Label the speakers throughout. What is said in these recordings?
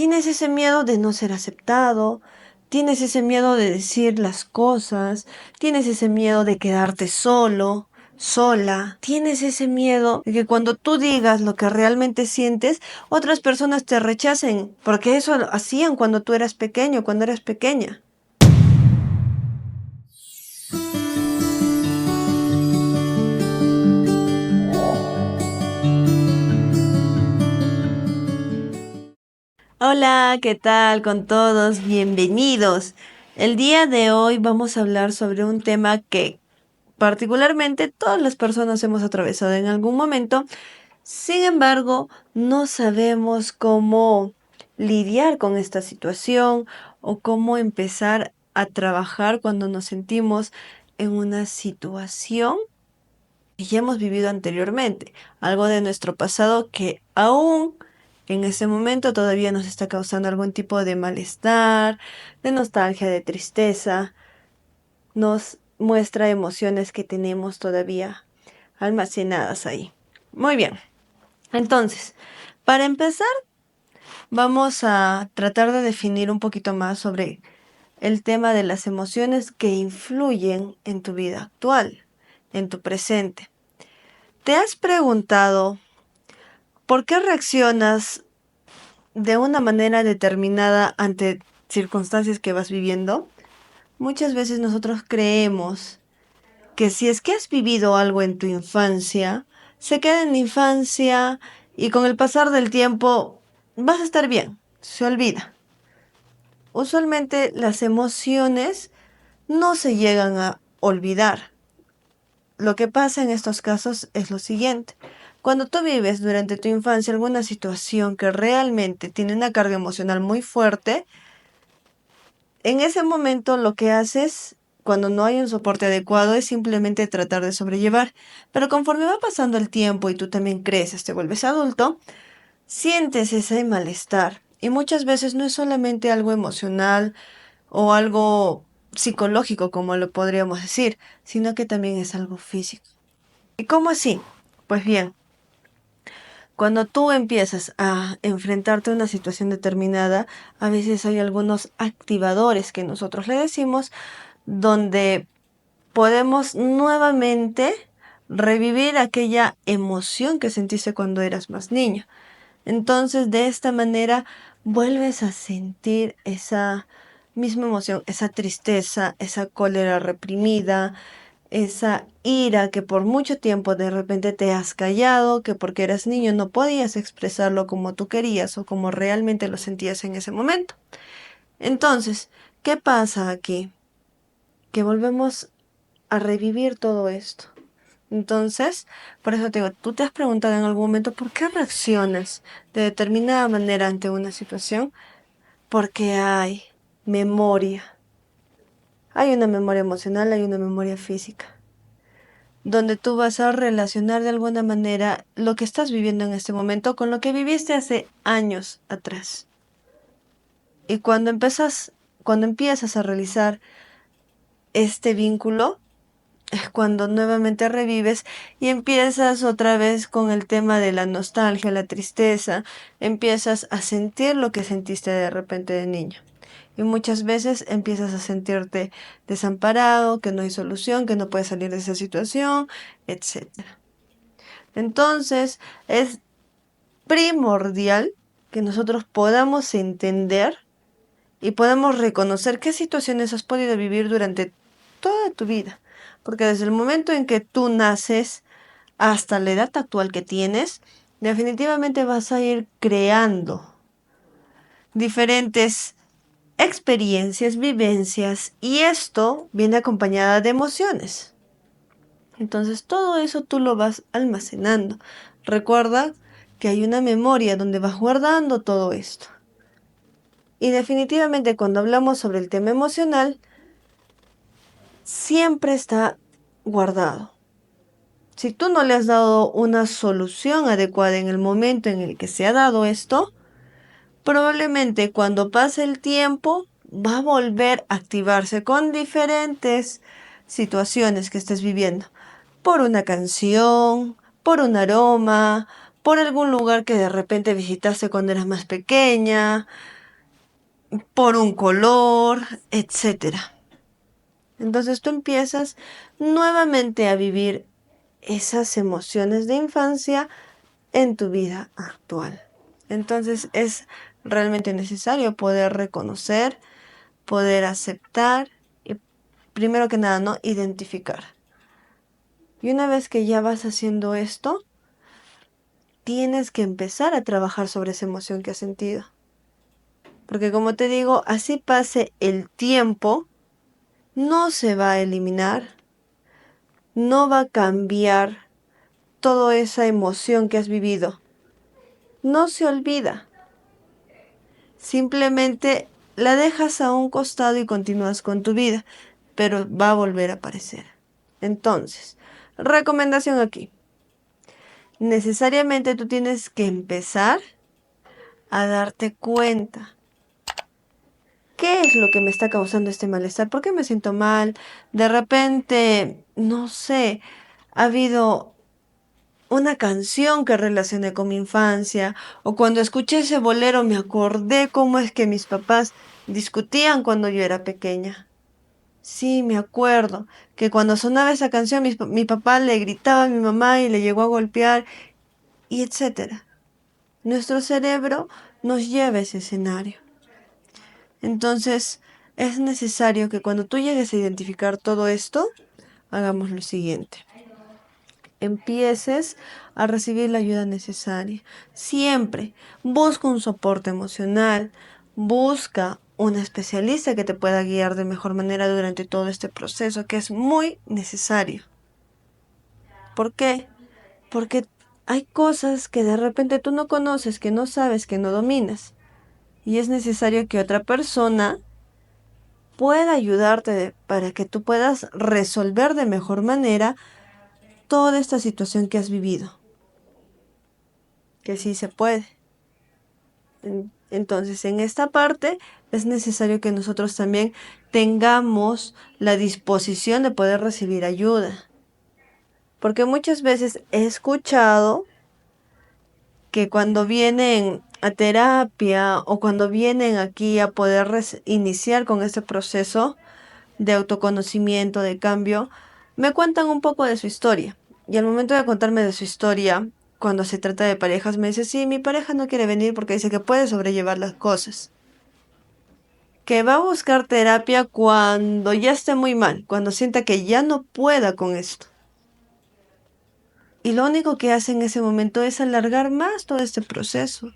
Speaker 1: Tienes ese miedo de no ser aceptado, tienes ese miedo de decir las cosas, tienes ese miedo de quedarte solo, sola, tienes ese miedo de que cuando tú digas lo que realmente sientes, otras personas te rechacen, porque eso hacían cuando tú eras pequeño, cuando eras pequeña. Hola, ¿qué tal con todos? Bienvenidos. El día de hoy vamos a hablar sobre un tema que particularmente todas las personas hemos atravesado en algún momento. Sin embargo, no sabemos cómo lidiar con esta situación o cómo empezar a trabajar cuando nos sentimos en una situación que ya hemos vivido anteriormente, algo de nuestro pasado que aún en ese momento todavía nos está causando algún tipo de malestar, de nostalgia, de tristeza, nos muestra emociones que tenemos todavía almacenadas ahí. Muy bien, entonces, para empezar, vamos a tratar de definir un poquito más sobre el tema de las emociones que influyen en tu vida actual, en tu presente. ¿Te has preguntado por qué reaccionas de una manera determinada ante circunstancias que vas viviendo? Muchas veces nosotros creemos que si es que has vivido algo en tu infancia, se queda en la infancia y con el pasar del tiempo vas a estar bien, se olvida. Usualmente las emociones no se llegan a olvidar. Lo que pasa en estos casos es lo siguiente. Cuando tú vives durante tu infancia alguna situación que realmente tiene una carga emocional muy fuerte, en ese momento lo que haces cuando no hay un soporte adecuado es simplemente tratar de sobrellevar. Pero conforme va pasando el tiempo y tú también creces, te vuelves adulto, sientes ese malestar. Y muchas veces no es solamente algo emocional o algo psicológico, como lo podríamos decir, sino que también es algo físico. ¿Y cómo así? Pues bien, cuando tú empiezas a enfrentarte a una situación determinada, a veces hay algunos activadores que nosotros le decimos, donde podemos nuevamente revivir aquella emoción que sentiste cuando eras más niño. Entonces, de esta manera, vuelves a sentir esa misma emoción, esa tristeza, esa cólera reprimida, esa ira que por mucho tiempo de repente te has callado, que porque eras niño no podías expresarlo como tú querías o como realmente lo sentías en ese momento. Entonces, ¿qué pasa aquí? Que volvemos a revivir todo esto. Entonces, por eso te digo, tú te has preguntado en algún momento por qué reaccionas de determinada manera ante una situación, porque hay memoria. Hay una memoria emocional, hay una memoria física, donde tú vas a relacionar de alguna manera lo que estás viviendo en este momento con lo que viviste hace años atrás. Y cuando empiezas a realizar este vínculo, es cuando nuevamente revives y empiezas otra vez con el tema de la nostalgia, la tristeza, empiezas a sentir lo que sentiste de repente de niño. Y muchas veces empiezas a sentirte desamparado, que no hay solución, que no puedes salir de esa situación, etcétera. Entonces, es primordial que nosotros podamos entender y podamos reconocer qué situaciones has podido vivir durante toda tu vida. Porque desde el momento en que tú naces hasta la edad actual que tienes, definitivamente vas a ir creando diferentes experiencias, vivencias, y esto viene acompañada de emociones. Entonces todo eso tú lo vas almacenando. Recuerda que hay una memoria donde vas guardando todo esto. Y definitivamente cuando hablamos sobre el tema emocional, siempre está guardado. Si tú no le has dado una solución adecuada en el momento en el que se ha dado esto, probablemente cuando pase el tiempo va a volver a activarse con diferentes situaciones que estés viviendo. Por una canción, por un aroma, por algún lugar que de repente visitaste cuando eras más pequeña, por un color, etcétera. Entonces tú empiezas nuevamente a vivir esas emociones de infancia en tu vida actual. Entonces es realmente necesario poder reconocer, poder aceptar y primero que nada, ¿no? Identificar. Y una vez que ya vas haciendo esto, tienes que empezar a trabajar sobre esa emoción que has sentido. Porque como te digo, así pase el tiempo, no se va a eliminar, no va a cambiar toda esa emoción que has vivido. No se olvida. Simplemente la dejas a un costado y continúas con tu vida, pero va a volver a aparecer. Entonces, recomendación aquí. Necesariamente tú tienes que empezar a darte cuenta. ¿Qué es lo que me está causando este malestar? ¿Por qué me siento mal? De repente, no sé, ha habido una canción que relacioné con mi infancia, o cuando escuché ese bolero me acordé cómo es que mis papás discutían cuando yo era pequeña. Sí, me acuerdo que cuando sonaba esa canción mi papá le gritaba a mi mamá y le llegó a golpear, y etcétera. Nuestro cerebro nos lleva a ese escenario. Entonces, es necesario que cuando tú llegues a identificar todo esto, hagamos lo siguiente. Empieces a recibir la ayuda necesaria. Siempre busca un soporte emocional, busca un especialista que te pueda guiar de mejor manera durante todo este proceso, que es muy necesario. ¿Por qué? Porque hay cosas que de repente tú no conoces, que no sabes, que no dominas. Y es necesario que otra persona pueda ayudarte para que tú puedas resolver de mejor manera toda esta situación que has vivido. Que sí se puede. Entonces, en esta parte es necesario que nosotros también tengamos la disposición de poder recibir ayuda. Porque muchas veces he escuchado que cuando vienen a terapia o cuando vienen aquí a poder iniciar con este proceso de autoconocimiento, de cambio, me cuentan un poco de su historia. Y al momento de contarme de su historia, cuando se trata de parejas, me dice, sí, mi pareja no quiere venir porque dice que puede sobrellevar las cosas. Que va a buscar terapia cuando ya esté muy mal, cuando sienta que ya no pueda con esto. Y lo único que hace en ese momento es alargar más todo este proceso.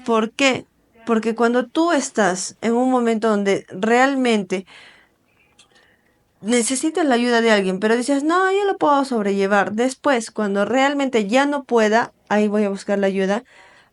Speaker 1: ¿Por qué? Porque cuando tú estás en un momento donde realmente necesitas la ayuda de alguien, pero dices, no, yo lo puedo sobrellevar. Después, cuando realmente ya no pueda, ahí voy a buscar la ayuda.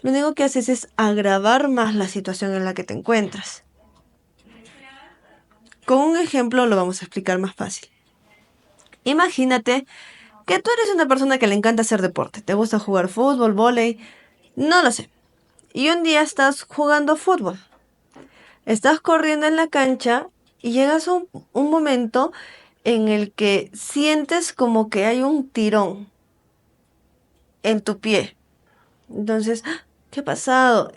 Speaker 1: Lo único que haces es agravar más la situación en la que te encuentras. Con un ejemplo lo vamos a explicar más fácil. Imagínate que tú eres una persona que le encanta hacer deporte. Te gusta jugar fútbol, vóley, no lo sé. Y un día estás jugando fútbol. Estás corriendo en la cancha y llegas a un momento en el que sientes como que hay un tirón en tu pie. Entonces, ¿qué ha pasado?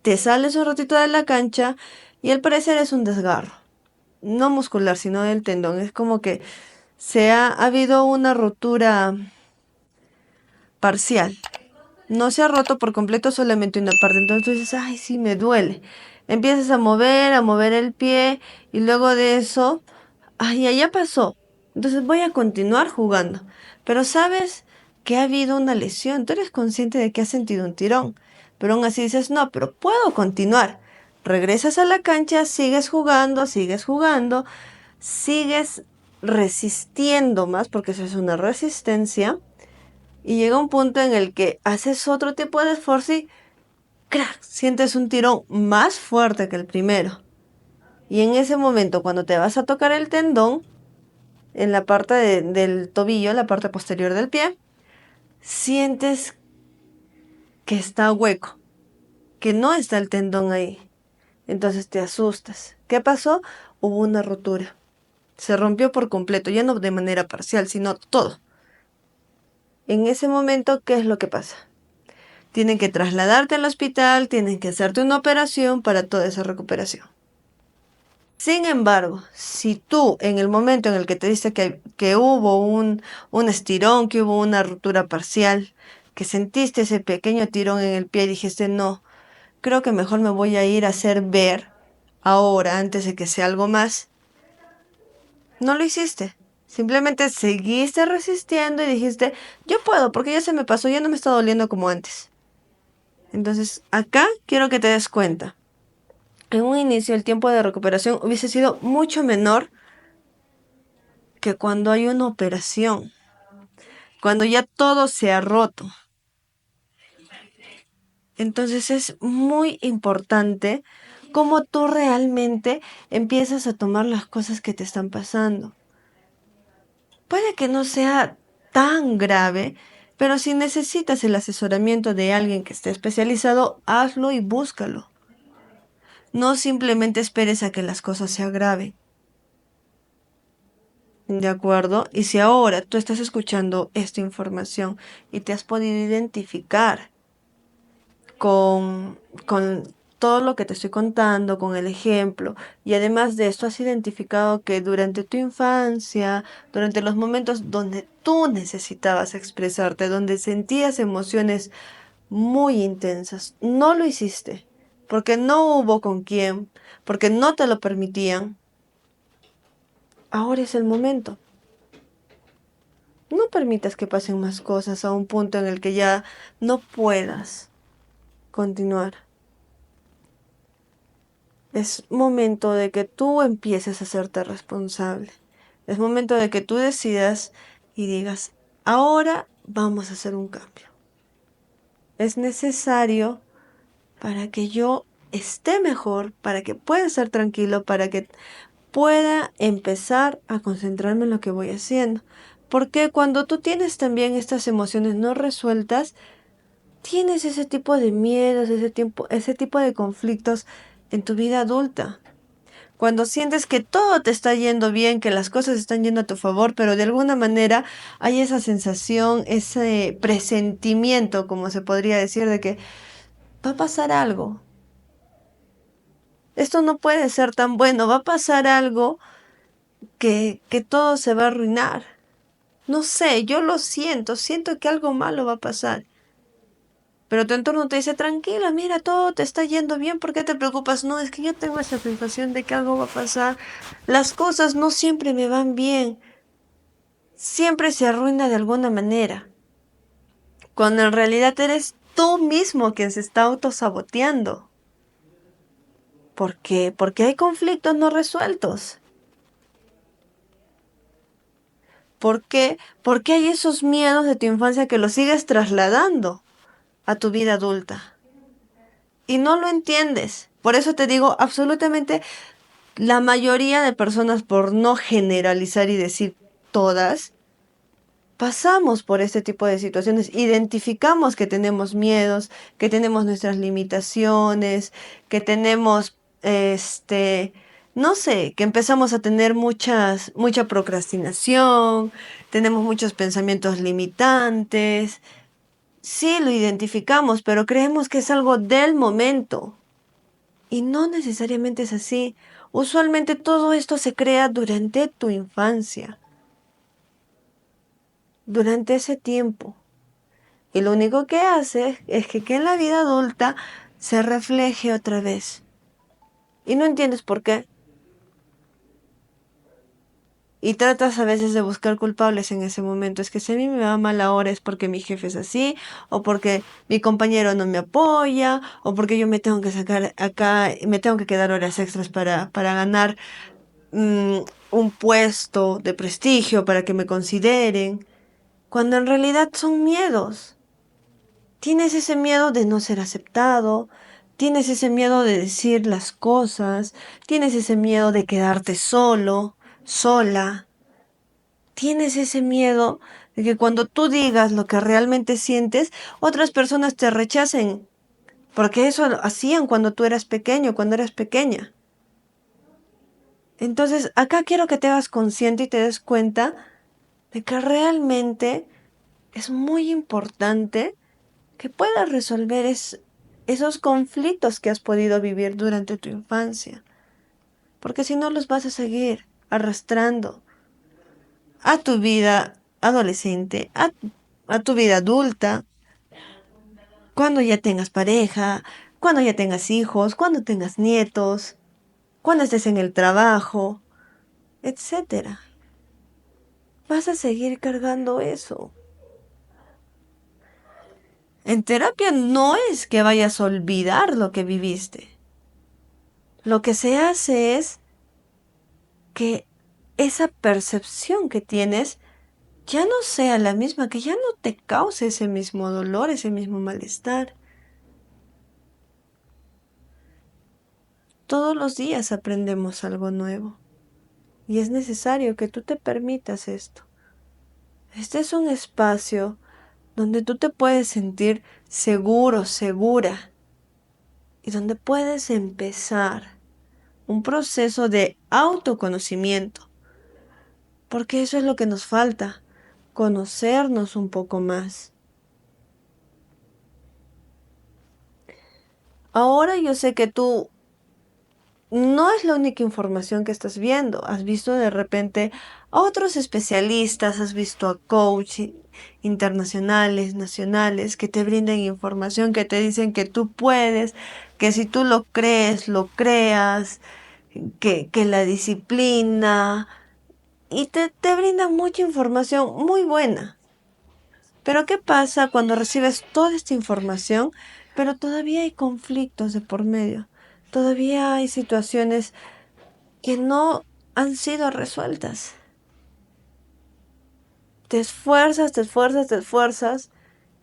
Speaker 1: Te sales un ratito de la cancha y al parecer es un desgarro. No muscular, sino del tendón. Es como que ha habido una rotura parcial. No se ha roto por completo, solamente una parte. Entonces tú dices, ay, sí, me duele. Empiezas a mover el pie y luego de eso, ay, ya pasó. Entonces voy a continuar jugando. Pero sabes que ha habido una lesión. Tú eres consciente de que has sentido un tirón. Pero aún así dices, no, pero puedo continuar. Regresas a la cancha, sigues jugando, sigues resistiendo más, porque eso es una resistencia. Y llega un punto en el que haces otro tipo de esfuerzo y ¡crack! Sientes un tirón más fuerte que el primero. Y en ese momento, cuando te vas a tocar el tendón, en la parte del tobillo, la parte posterior del pie, sientes que está hueco, que no está el tendón ahí. Entonces te asustas. ¿Qué pasó? Hubo una rotura. Se rompió por completo, ya no de manera parcial, sino todo. En ese momento, ¿qué es lo que pasa? Tienen que trasladarte al hospital, tienen que hacerte una operación para toda esa recuperación. Sin embargo, si tú en el momento en el que te diste que hubo un estirón, que hubo una ruptura parcial, que sentiste ese pequeño tirón en el pie y dijiste, no, creo que mejor me voy a ir a hacer ver ahora antes de que sea algo más, no lo hiciste. Simplemente seguiste resistiendo y dijiste, yo puedo porque ya se me pasó, ya no me está doliendo como antes. Entonces, acá quiero que te des cuenta. En un inicio el tiempo de recuperación hubiese sido mucho menor que cuando hay una operación, cuando ya todo se ha roto. Entonces es muy importante cómo tú realmente empiezas a tomar las cosas que te están pasando. Puede que no sea tan grave, pero si necesitas el asesoramiento de alguien que esté especializado, hazlo y búscalo. No simplemente esperes a que las cosas se agraven. ¿De acuerdo? Y si ahora tú estás escuchando esta información y te has podido identificar con todo lo que te estoy contando, con el ejemplo, y además de esto has identificado que durante tu infancia, durante los momentos donde tú necesitabas expresarte, donde sentías emociones muy intensas, no lo hiciste, porque no hubo con quién, porque no te lo permitían, ahora es el momento. No permitas que pasen más cosas a un punto en el que ya no puedas continuar. Es momento de que tú empieces a hacerte responsable. Es momento de que tú decidas y digas, ahora vamos a hacer un cambio. Es necesario para que yo esté mejor, para que pueda estar tranquilo, para que pueda empezar a concentrarme en lo que voy haciendo. Porque cuando tú tienes también estas emociones no resueltas, tienes ese tipo de miedos, ese tipo de conflictos en tu vida adulta. Cuando sientes que todo te está yendo bien, que las cosas están yendo a tu favor, pero de alguna manera hay esa sensación, ese presentimiento, como se podría decir, de que va a pasar algo. Esto no puede ser tan bueno, va a pasar algo que todo se va a arruinar. No sé, yo lo siento que algo malo va a pasar. Pero tu entorno te dice, tranquila, mira, todo te está yendo bien, ¿por qué te preocupas? No, es que yo tengo esa sensación de que algo va a pasar. Las cosas no siempre me van bien. Siempre se arruina de alguna manera. Cuando en realidad eres tú mismo quien se está autosaboteando. ¿Por qué? Porque hay conflictos no resueltos. ¿Por qué? Porque hay esos miedos de tu infancia que los sigues trasladando a tu vida adulta. Y no lo entiendes. Por eso te digo, absolutamente la mayoría de personas, por no generalizar y decir todas, pasamos por este tipo de situaciones, identificamos que tenemos miedos, que tenemos nuestras limitaciones, que tenemos, no sé, que empezamos a tener mucha procrastinación, tenemos muchos pensamientos limitantes. Sí, lo identificamos, pero creemos que es algo del momento. Y no necesariamente es así. Usualmente todo esto se crea durante tu infancia, durante ese tiempo. Y lo único que hace es que en la vida adulta se refleje otra vez. Y no entiendes por qué. Y tratas a veces de buscar culpables en ese momento. Es que si a mí me va mal ahora es porque mi jefe es así, o porque mi compañero no me apoya, o porque yo me tengo que sacar acá, me tengo que quedar horas extras para ganar un puesto de prestigio, para que me consideren, cuando en realidad son miedos. Tienes ese miedo de no ser aceptado, tienes ese miedo de decir las cosas, tienes ese miedo de quedarte solo, sola, tienes ese miedo de que cuando tú digas lo que realmente sientes, otras personas te rechacen, porque eso lo hacían cuando tú eras pequeño, cuando eras pequeña. Entonces, acá quiero que te hagas consciente y te des cuenta de que realmente es muy importante que puedas resolver esos conflictos que has podido vivir durante tu infancia. Porque si no los vas a seguir arrastrando a tu vida adolescente, a tu vida adulta, cuando ya tengas pareja, cuando ya tengas hijos, cuando tengas nietos, cuando estés en el trabajo, etcétera. Vas a seguir cargando eso. En terapia no es que vayas a olvidar lo que viviste. Lo que se hace es que esa percepción que tienes ya no sea la misma, que ya no te cause ese mismo dolor, ese mismo malestar. Todos los días aprendemos algo nuevo y es necesario que tú te permitas esto. Este es un espacio donde tú te puedes sentir seguro, segura y donde puedes empezar un proceso de autoconocimiento, porque eso es lo que nos falta, conocernos un poco más. Ahora yo sé que tú no es la única información que estás viendo. Has visto de repente a otros especialistas, has visto a coaches internacionales, nacionales, que te brindan información, que te dicen que tú puedes, que si tú lo crees, lo creas, que la disciplina, y te brindan mucha información muy buena. Pero ¿qué pasa cuando recibes toda esta información, pero todavía hay conflictos de por medio? Todavía hay situaciones que no han sido resueltas. Te esfuerzas, te esfuerzas, te esfuerzas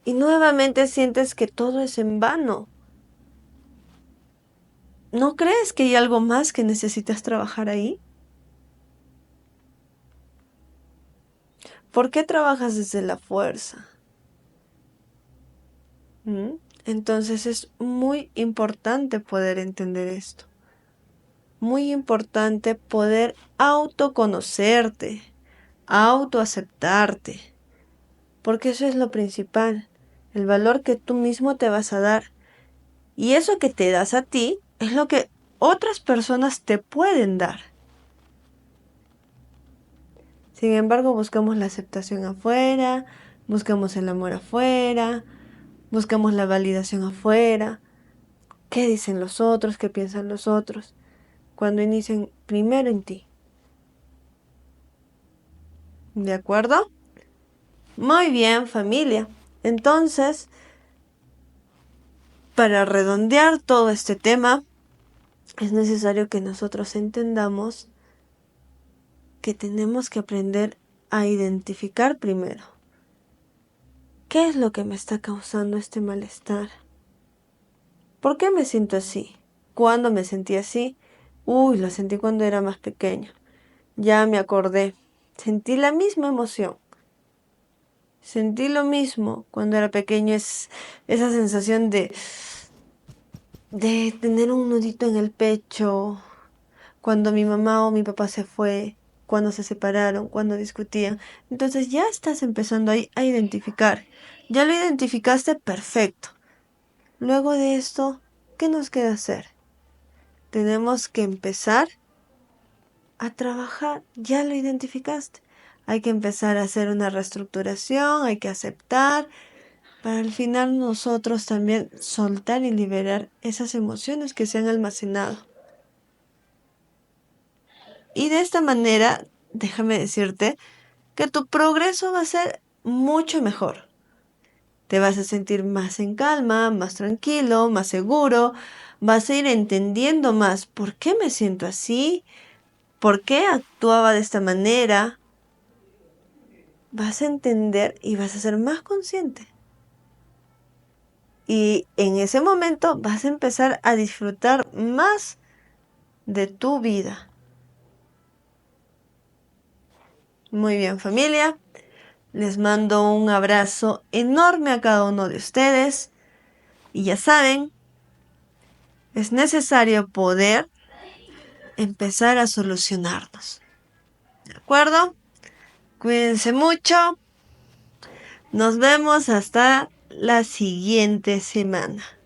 Speaker 1: y nuevamente sientes que todo es en vano. ¿No crees que hay algo más que necesitas trabajar ahí? ¿Por qué trabajas desde la fuerza? ¿Mm? Entonces es muy importante poder entender esto. Muy importante poder autoconocerte, autoaceptarte, porque eso es lo principal, el valor que tú mismo te vas a dar. Y eso que te das a ti es lo que otras personas te pueden dar. Sin embargo, buscamos la aceptación afuera, buscamos el amor afuera, buscamos la validación afuera. ¿Qué dicen los otros? ¿Qué piensan los otros? Cuando inician primero en ti. ¿De acuerdo? Muy bien, familia. Entonces, para redondear todo este tema, es necesario que nosotros entendamos que tenemos que aprender a identificar primero qué es lo que me está causando este malestar. ¿Por qué me siento así? ¿Cuándo me sentí así? Uy, lo sentí cuando era más pequeño. Ya me acordé. Sentí la misma emoción. Sentí lo mismo cuando era pequeño, es esa sensación de tener un nudito en el pecho, cuando mi mamá o mi papá se fue, cuando se separaron, cuando discutían. Entonces ya estás empezando ahí a identificar. Ya lo identificaste, perfecto. Luego de esto, ¿qué nos queda hacer? Tenemos que empezar a trabajar. Ya lo identificaste. Hay que empezar a hacer una reestructuración, hay que aceptar, para al final nosotros también soltar y liberar esas emociones que se han almacenado. Y de esta manera, déjame decirte que tu progreso va a ser mucho mejor. Te vas a sentir más en calma, más tranquilo, más seguro. Vas a ir entendiendo más por qué me siento así, por qué actuaba de esta manera. Vas a entender y vas a ser más consciente. Y en ese momento vas a empezar a disfrutar más de tu vida. Muy bien, familia. Les mando un abrazo enorme a cada uno de ustedes. Y ya saben, es necesario poder empezar a solucionarnos. ¿De acuerdo? Cuídense mucho. Nos vemos hasta la siguiente semana.